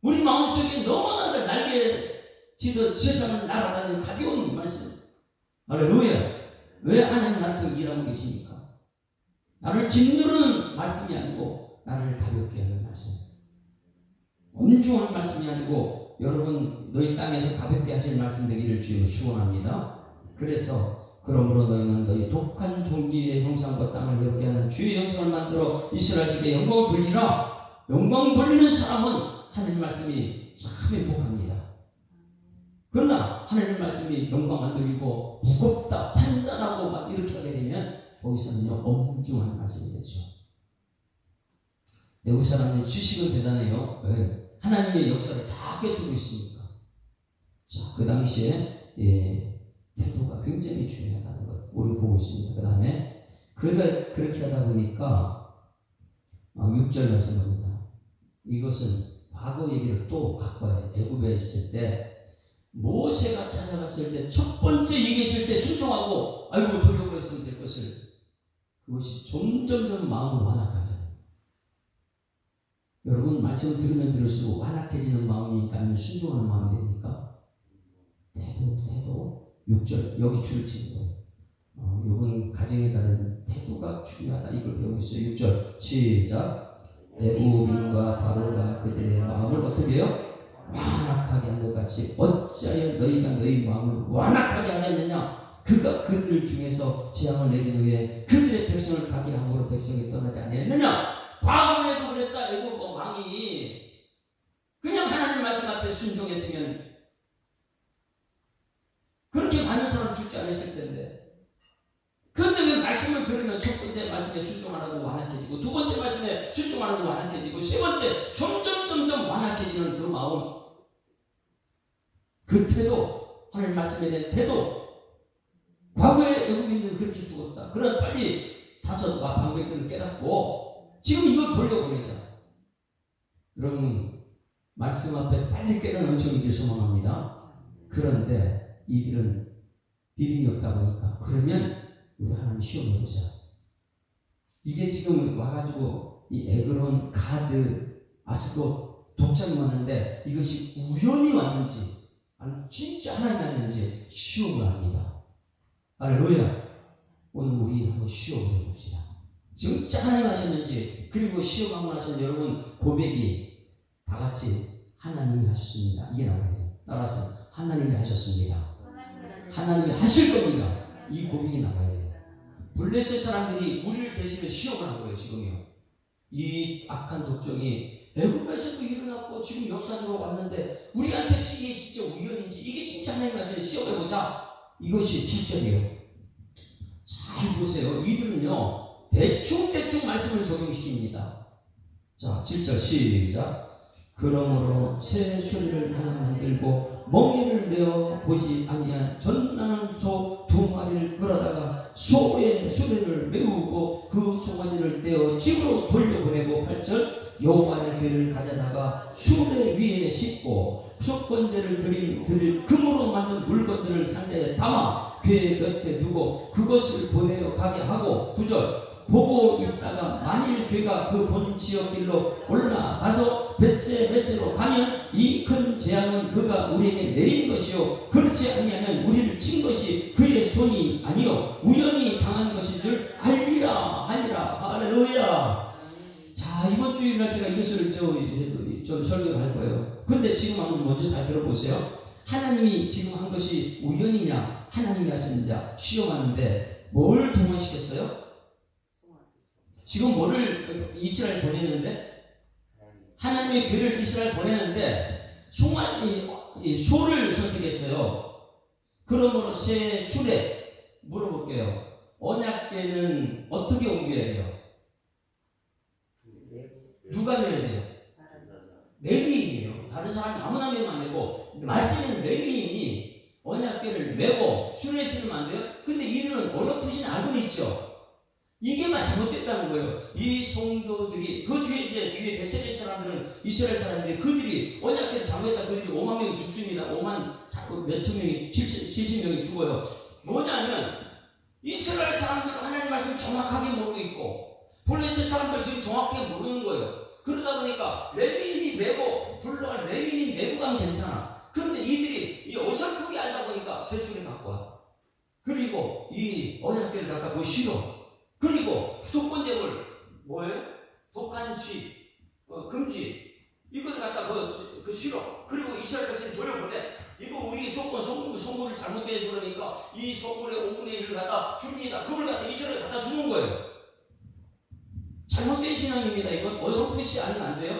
우리 마음속에 너무나 날개 지듯 세상을 날아다니는 가벼운 말씀. 할렐루야. 왜 하나님 나를 일하고 계십니까? 나를 짓누르는 말씀이 아니고 나를 가볍게 하는 말씀. 엄중한 말씀이 아니고 여러분 너희 땅에서 가볍게 하실 말씀 되기를 주여 축원합니다. 그래서 그러므로 너희는 너희 독한 종기의 형상과 땅을 이롭게 하는 주의 형상을 만들어 이스라엘에게 영광을 돌리라. 영광 돌리는 사람은 하나님 말씀이 참 행복합니다. 그러나 하나님 말씀이 영광 안 돌리고 무겁다 판단하고 막 이렇게 하게 되면 거기서는요 엄중한 말씀이 되죠. 외국 사람의 지식은 대단해요. 왜? 하나님의 역사를 다 꿰뚫고 있으니까. 자, 그 당시에 태도가 굉장히 중요하다는 것 우리 보고 있습니다. 그 다음에 그렇게 하다 보니까 6절 말씀합니다. 이것은 과거 얘기를 또 갖고 와요. 애굽에 있을 때 모세가 찾아갔을 때 첫 번째 얘기했을 때 순종하고 아이고 돌려보냈으면 될 것을 그것이 점점점 마음을 완악하게 해요. 여러분 말씀을 들으면 들을수록 완악해지는 마음이니까 아니면 순종하는 마음이 되니까 태도 6절 여기 줄을 치는 거예요. 이번 가정에 따른 태도가 중요하다 이걸 배우고 있어요. 6절 시작. 애굽인과 바로가 그들의 마음을 어떻게 해요? 완악하게 한 것 같이 어찌하여 너희가 너희 마음을 완악하게 하겠느냐? 그가 그들 중에서 재앙을 내린 후에 그들의 백성을 가게 함으로 백성이 떠나지 아니했느냐? 과거에도 그랬다. 애굽 왕이 그냥 하나님 말씀 앞에 순종했으면 그렇게 많은 사람 죽지 않았을 텐데. 그런데 왜 말씀을 들으면 첫 번째 말씀에 순종하는 거 완악해지고 두 번째 말씀에 순종하는 거 완악해지고 세 번째 점점 완악해지는 그 마음, 그 태도, 하나님 말씀에 대한 태도. 과거에 애국인들은 그렇게 죽었다. 그러나 빨리 다섯 방백들은 깨닫고 지금 이걸 돌려보내자. 여러분 말씀 앞에 빨리 깨닫는 은총이길 소망합니다. 그런데 이들은 믿음이 없다 보니까 그러면 우리 하나님 시험해보자. 이게 지금 와가지고 이 에그론, 가드, 아스도 독점이 왔는데 이것이 우연히 왔는지 아니 진짜 하나님 왔는지 시험을 합니다. 할렐루야. 오늘 우리 한번 시험을 해봅시다. 진짜 하나님 하셨는지. 그리고 시험하고 나서 여러분 고백이 다 같이 하나님이 하셨습니다. 이게 나와야 돼요. 따라서 하나님이 하셨습니다. 하나님이 하실 겁니다. 이 고백이 나와야 돼요. 블레셋 사람들이 우리를 대신해 시험을 한 거예요. 지금요. 이 악한 독종이 애굽에서도 일어났고 지금 역사적으로 왔는데 우리한테 이게 진짜 우연인지 이게 진짜 하나님 하시는 시험해보자. 이것이 7절이에요. 잘 보세요. 이들은요 대충 말씀을 적용시킵니다. 자 7절 시작. 그러므로 새 소리를 하나 만들고 멍에를 메어 보지 아니한 전나는 소 두 마리를 끌어다가 소의 소리를 메우고 그 송아지를 떼어 집으로 돌려보내고 8절 여호와의 궤를 가져다가 수레 위에 싣고 속건제를 드릴 금으로 만든 물건들을 상자에 담아 궤 곁에 두고 그것을 보내어 가게 하고 9절 보고 있다가 만일 궤가 그 본 지역길로 올라가서 벳세로 가면 이 큰 재앙은 그가 우리에게 내린 것이요 그렇지 아니하면 우리를 친 것이 그의 손이 아니요 우연히 당한 것인 줄 알리라 하니라. 할렐루야. 자 이번 주일날 제가 이것을 좀 설교를 할 거예요. 근데 지금 한번 먼저 잘 들어보세요. 하나님이 지금 한 것이 우연이냐 하나님이 하셨느냐 시험하는데 뭘 동원시켰어요? 지금 뭐를 이스라엘 보내는데 하나님의 궤를 이스라엘 보내는데 소를 선택했어요. 그러므로 새 수레 물어볼게요. 언약궤는 어떻게 옮겨야 돼요? 누가 내야 돼요? 레위인이에요. 다른 사람이 아무나 메면 안 되고 말씀에는 레위인이 언약궤를 메고 수레에 실으면 안 돼요. 근데 이들은 어렴풋이 알고는 있죠. 이게만 잘못됐다는 거예요. 이 성도들이 그 뒤에 이제 뒤에 베세베 사람들은 이스라엘 사람들이 그들이 언약궤를 잘못했다. 그들이 5만 명이 죽습니다. 5만 몇천 명이 70명이 죽어요. 뭐냐면 이스라엘 사람들도 하나님 말씀 정확하게 모르고 있고 블레셋 사람들 지금 정확하게 모르는 거예요. 그러다 보니까 레위인이 메고 불러갈 레위인이 메고 가면 괜찮아. 그런데 이들이 이 어설프게 알다 보니까 세수를 갖고 와. 그리고 이 언약궤를 갖다 그 싫어. 그리고 독권제물 뭐예요? 독한쥐, 금쥐 이걸 갖다 그 싫어. 그리고 이스라엘 백성이 돌려보내. 이거 우리 소물을 잘못해서 그러니까 이 소물의 5분의 1을 갖다 줍니다. 그걸 갖다 이스라엘 갖다 주는 거예요. 잘못된 신앙입니다. 이건 어설프시 아니면 안 돼요.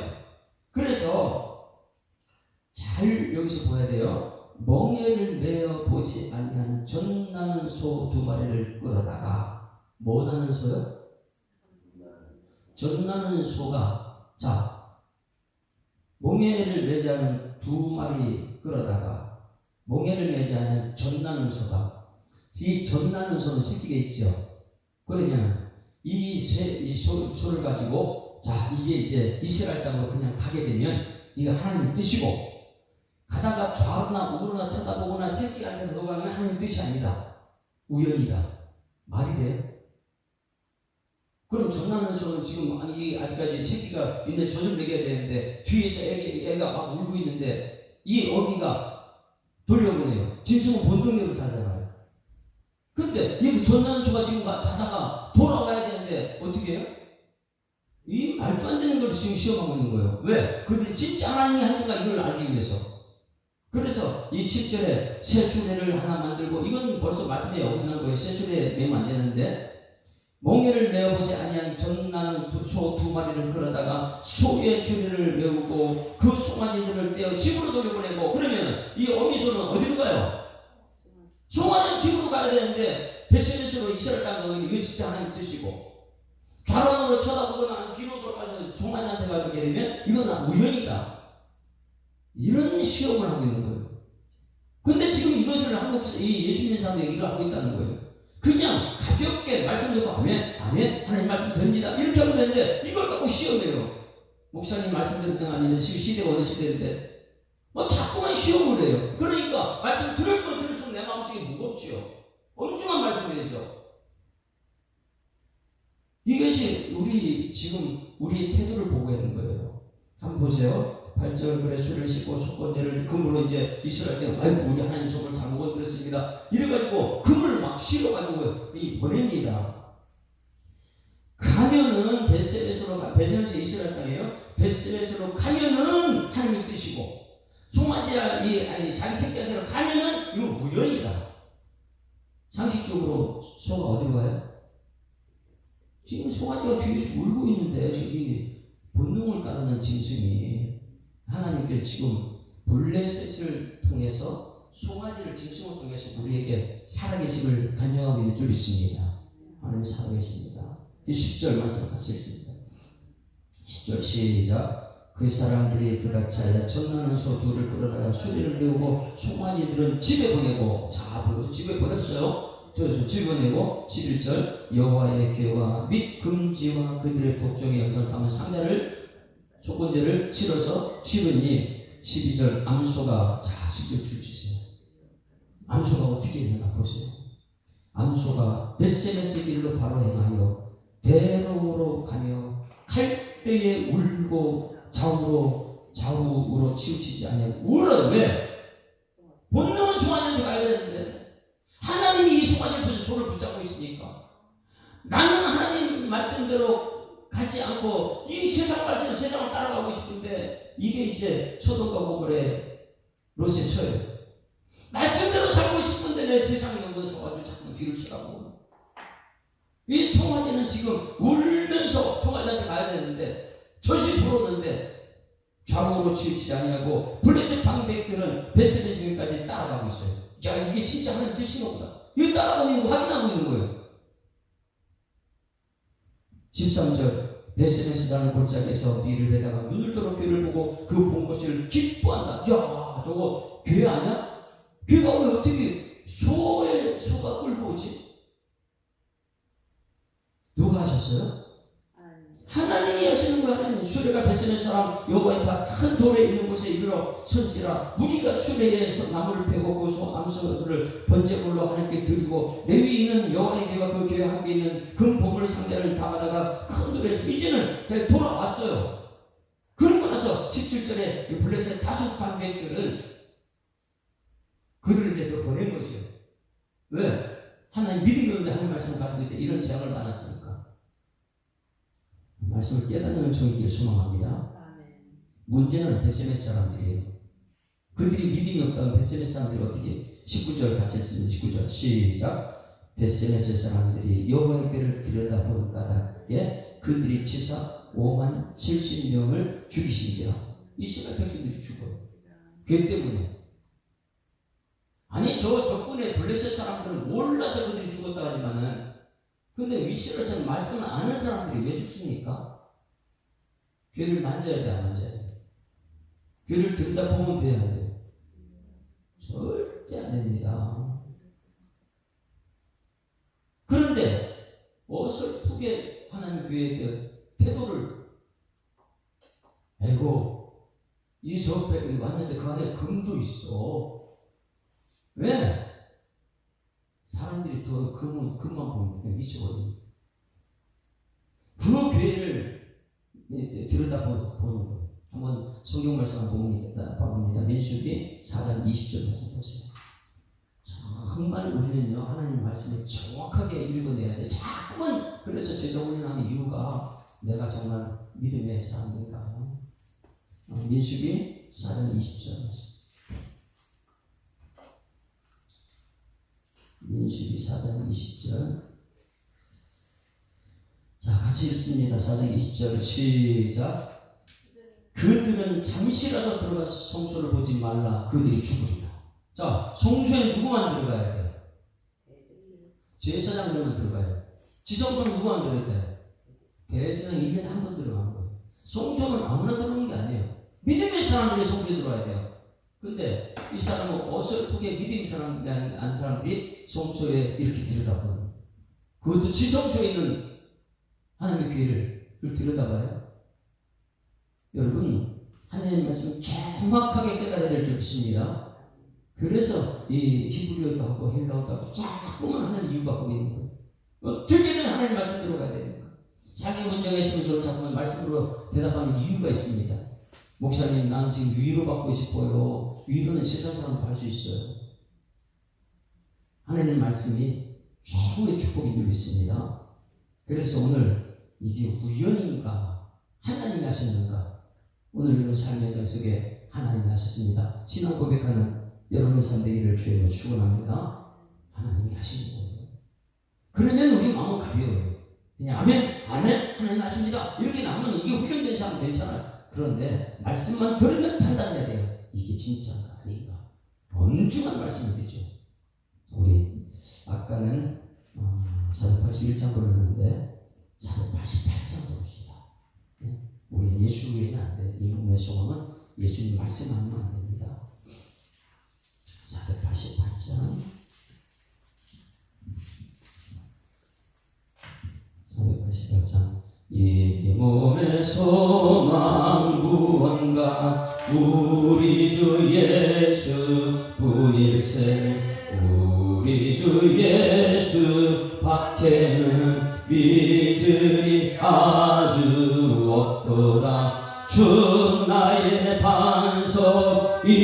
그래서 잘 여기서 봐야 돼요. 멍에를 메어 보지 아니한 전나는 소 2마리를 끌어다가 뭐 나는 소요? 전나는 소가 자 멍에를 매지 않은 2마리 끌어다가 멍에를 매지 않은 전나는 소가 이 전나는 소는 새끼가 있죠. 그러면 이 소를 가지고 자 이게 이제 이스라엘 땅으로 그냥 가게 되면 이거 하나님 뜻이고 가다가 좌우나 우로나 쳐다보거나 새끼한테 들어가면 하나님 뜻이 아니다. 우연이다. 말이 돼요? 그럼 전나는 소는 지금 아직까지 새끼가 있는데 젖을 먹여야 되는데 뒤에서 애가 막 울고 있는데 이 어미가 돌려보내요. 짐승은 본능으로 살잖아요. 근데 이 전나는 소가 지금 가다가 돌아와야 되는데 어떻게 해요? 이 말도 안 되는 걸 지금 시험하고 있는 거예요. 왜? 그들이 진짜 하나님이 하는가 이걸 알기 위해서. 그래서 이 7절에 새수레를 하나 만들고 이건 벌써 말씀에 어긋난 거예요. 새수레 매면 안 되는데 멍에를 메어보지 아니한 전나는 소 2마리를 끌어다가 소의 수레를 메우고 그 송아지들을 떼어 집으로 돌려보내고 그러면 이 어미소는 어디로 가요? 송아지는 집으로 가야 되는데 베세메스로 이스라엘 땅 가면 이거 진짜 하나님 뜻이고 좌론으로 쳐다보거나 뒤로 돌아가서 송아지한테 가게 되면 이건 우연이다. 이런 시험을 하고 있는 거예요. 근데 지금 이것을 이 예수 믿는 사람들이 얘기를 하고 있다는 거예요. 그냥 가볍게 말씀 듣고 아멘 하나님 말씀 됩니다 이렇게 하면 되는데 이걸 갖고 시험해요. 목사님 말씀 듣는 아니면 시대가 어느 시대인데 자꾸만 시험을 해요. 그러니까 말씀 들을 건 들을수록 내 마음속에 무겁지요. 엄중한 말씀이죠. 이것이 우리의 태도를 보고 있는 거예요. 한번 보세요. 8절 그래 술을 씻고 속건제를 금으로 이제 이스라엘 때 아이고 우리 하나님 속을 잘못 그랬습니다. 이래가지고 금을 막 실어가지고 보냅니다. 가면은 베세메스 이스라엘 땅이에요. 베세메스로 가면은 하나님 뜻이고 송아지야 자기 새끼한테로 가면은 이거 우연이다. 상식적으로 소가 어디로 가요? 지금 송아지가 뒤에서 울고 있는데 저기 본능을 따르는 짐승이 하나님께 지금 블레셋을 통해서 송아지를 짐승을 통해서 우리에게 살아계심을 간증하고 있는 줄 믿습니다. 하나님 살아계십니다. 10절 말씀 같이 읽습니다. 10절 시작. 그 사람들이 그같이 하여 전나는 소 2를 끌어다가 수리를 메우고 송아지들은 집에 보내고 자 바로 집에 보냈어요. 집에 보내고 11절 여호와의 궤와 및 금지와 그들의 독종의 영상을 담은 상자를 속건제를 치러서 치르니 12절 암소가 자 10절 줄치세요. 암소가 어떻게 있는가 보세요. 암소가 베세메스 길로 바로 행하여 대로로 가며 칼대에 울고 좌우로 치우치지 아니하고 울어요. 왜? 본능은 송아지한테 가야 되는데 하나님이 이 송아지의 손을 붙잡고 있으니까 나는 하나님 말씀대로 가지 않고 이 세상 말씀 세상을 따라가고 싶은데 이게 이제 소돔과 고모라의 롯의 처예요. 말씀대로 살고 싶은데 내 세상이 너무나 좋아가지고 자꾸 뒤를 쳐다보고 이 송아지는 지금 울면서 송아지한테 가야 되는데 젖이 불었는데 좌우로 치우치지 아니하고 블레셋 방백들은 베스베스까지 따라가고 있어요. 자 이게 진짜 하나님 뜻인가 보다. 이거 따라가고 있는 거 확인하고 있는 거예요. 13절 베스메스라는 골짜기에서 비를 베다가 눈을 들어 괴를 보고 그 본 것을 기뻐한다. 야 저거 괴 아니야? 괴가 왜 어떻게 소가 끌고 오지? 누가 하셨어요? 하나님이 하시는 거예요. 수레가 벳세메 사람 여호와의 밭 큰 돌에 있는 곳에 이르러 선지라. 무리가 수레에서 나무를 베고 그 암소들을 번제물로 하나님께 드리고 레위인은 여호와의 교회와 그 교회 함께 있는 금 보물 상자를 담아다가 큰 돌에서 이제는 잘 돌아왔어요. 그러고 나서 17절에 블레셋 다섯 방백들은 그들을 이제 또 보낸 거죠. 왜? 하나님 믿음이 없는데 하나님 말씀을 가지고 있대. 이런 재앙을 받았으니까. 말씀을 깨닫는 정의를 소망합니다. 문제는 벳세메 사람들이에요. 그들이 믿음이 없다면 벳세메 사람들이 어떻게 19절 같이 했습니다. 19절 시작. 벳세메 사람들이 여호와의 궤를 들여다보는 까닭에 그들이 치사 5만 70명을 죽이신지라. 이스라엘 백성들이 죽어요. 궤 때문에. 아니 저 적군의 블레셋 사람들은 몰라서 그들이 죽었다 하지만은 근데 이스라엘에서는 말씀을 아는 사람들이 왜 죽습니까? 궤를 만져야 돼, 안 만져야 돼? 궤를 들여다보면 돼야 돼. 절대 안 됩니다. 그런데 어설프게 하나님 교회에 대한 태도를 아이고 이 저 배 왔는데 그 안에 금도 있어. 왜? 사람들이 또 금만 보면 그냥 미쳐버려요. 그 교회를 들여다보는 거예요. 한번 성경 말씀 봅니다. 민수기 4장 20절 말씀 보세요. 정말 우리는요 하나님 말씀을 정확하게 읽어내야 돼. 자꾸만 그래서 제자훈련하는 이유가 내가 정말 믿음의 사람인가. 민수기 4장 20절 말씀. 민수기 4장 20절. 자, 같이 읽습니다. 4장 20절 시작. 그들은 잠시라도 들어가서 성소를 보지 말라. 그들이 죽으리라. 자, 성소에 누구만 들어가야 돼요? 제사장들만 들어가요. 지성소는 누구만 들어가야 돼요? 대제사장 1년에 한 번 들어가는 거예요. 성소는 아무나 들어오는 게 아니에요. 믿음의 사람들이 성소에 들어와야 돼요. 근데 이 사람은 어설프게 믿음의 사람들이 아닌 사람들이 성소에 이렇게 들여다보는, 그것도 지성소에 있는 하나님의 교회를 들여다봐요. 여러분 하나님의 말씀을 정확하게 깨달아야 될 줄 믿습니다. 그래서 이 히브리어도 하고 헬라어도 하고 자꾸만 하는 이유가 거기 있는 거예요. 어떻게든 하나님 말씀 들어가야 되니까. 자기 문제가 있으면 저 자꾸만 말씀으로 대답하는 이유가 있습니다. 목사님 나는 지금 위로받고 싶어요. 위로는 세상 사람도 할 수 있어요. 하나님 말씀이 최고의 축복인 줄 믿습니다. 그래서 오늘 이게 우연인가 하나님이 하셨는가, 오늘 여러분 삶의 길 속에 하나님이 하셨습니다. 신앙 고백하는 여러분의 삶 되기를 주님으로 축원합니다. 하나님이 하시는 거예요. 그러면 우리 마음은 가벼워요. 그냥 아멘 하나님 하십니다 이렇게 나오면 이게 훈련된 사람 괜찮아요. 그런데 말씀만 들으면 판단해야 돼요. 이게 진짜인가 아닌가. 엄중한 말씀이 되죠. 우리 아까는 481장 걸렸는데 488장 봅시다. 우리 예수 외에는 안 돼. 이 몸의 소망은 예수님 말씀 하면 안 됩니다. 488장 488장 이 몸의 소망 무언가 우리 주 예수 뿐일세. 우리 주 예수 밖에는 믿으리 아주 없도다. 주 나의 반석이시니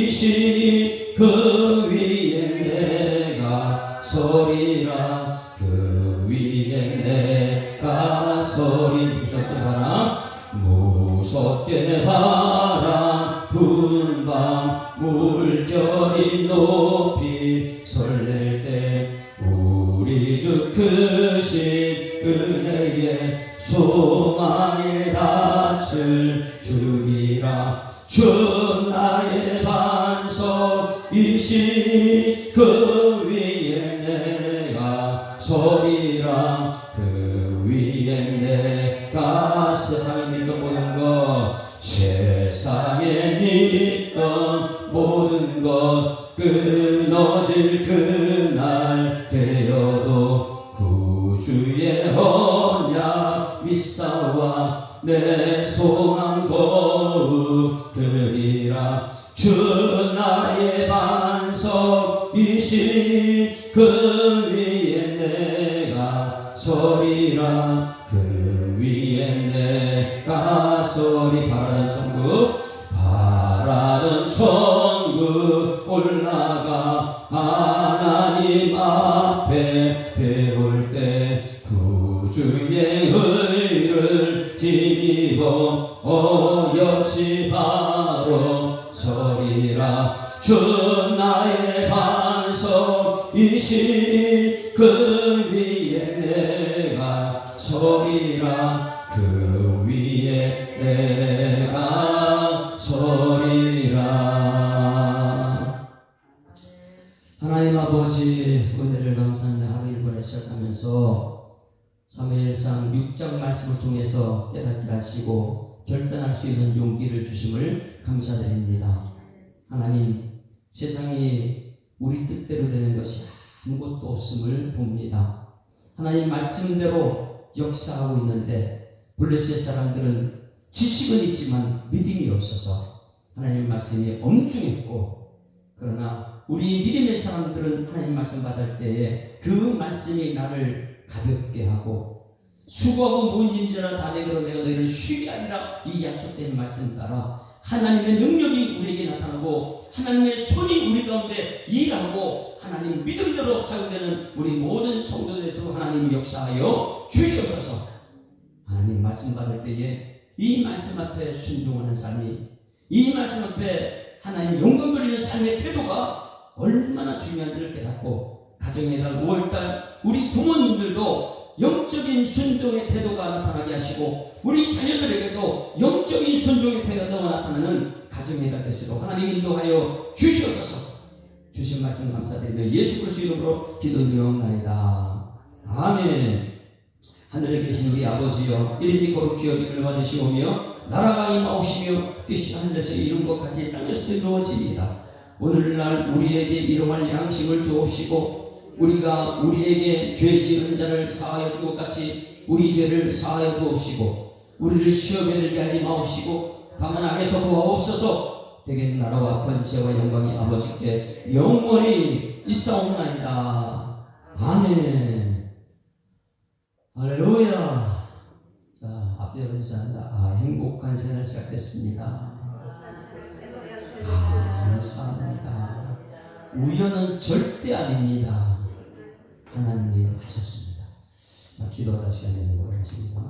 그 위에 내가 서리라. 그 위에 내가 서리. 무섭게 바람 부는 밤 물결이 높이 설렐 때 우리 주 크신 은혜의 소망의 닻을 주리라. 주 나의 반석이시니 그 위에 내가 서리라. 그 위에 내가 세상에 믿던 모든 것, 세상에 믿던 모든 것 끊어질 그날 되어도 구주의 언약 나와 내 소망 거두리라. 주 나의 반석이시 그 위에 내가 서리라. 그 위에 내가 서리. 바라던 천국 바라던 천국 올라가 하나님 앞에 배울 때 구주의 의를 힘입어 역시 바로 서리라. 주 나의 반석이시 그 위에 내가 서리라. 그 위에 내가 서리라. 하나님 아버지, 은혜를 감사하며 하루 일번에 시작하면서 사무엘상 6장 말씀을 통해서 깨닫게 하시고 결단할 수 있는 용기를 주심을 감사드립니다. 하나님, 세상이 우리 뜻대로 되는 것이 아무것도 없음을 봅니다. 하나님 말씀대로 역사하고 있는데 블레셋 사람들은 지식은 있지만 믿음이 없어서 하나님 말씀이 엄중했고, 그러나 우리 믿음의 사람들은 하나님 말씀 받을 때에 그 말씀이 나를 가볍게 하고 수고하고 무거운 자라 다 내게로 내가 너희를 쉬게 하리라. 이 약속된 말씀 따라 하나님의 능력이 우리에게 나타나고 하나님의 손이 우리 가운데 일하고 하나님 믿음대로 사용되는 우리 모든 성도들에서 하나님 역사하여 주시옵소서. 하나님 말씀 받을 때에 이 말씀 앞에 순종하는 삶이, 이 말씀 앞에 하나님 영광 돌리는 삶의 태도가 얼마나 중요한지를 깨닫고 가정의 달 5월달 우리 부모님들도 영적인 순종의 태도가 나타나게 하시고 우리 자녀들에게도 영적인 순종의 태도가 나타나는 가정의 달 되시도록 하나님 인도하여 주시옵소서. 주신 말씀 감사드리며 예수 그리스도 이름으로 기도드리옵나이다. 아멘. 하늘에 계신 우리 아버지여, 이름이 거룩히 여김을 받으시오며 나라가 임하옵시며 뜻이 하늘에서 이룬 것 같이 땅에서도 이루어지리이다. 오늘날 우리에게 일용할 양식을 주옵시고 우리가 우리에게 죄 지은 자를 사하여 줄 것 같이 우리 죄를 사하여 주옵시고 우리를 시험에 들게 하지 마옵시고 다만 악에서 구하옵소서. 대개 나라와 권세와 영광이 아버지께 영원히 있사옵나이다. 아멘. 할렐루야. 자, 앞뒤로 인사한다. 행복한 생활 시작됐습니다. 감사합니다. 우연은 절대 아닙니다. 하나님이 하셨습니다. 자, 기도하다 시간 되는 것 같습니다.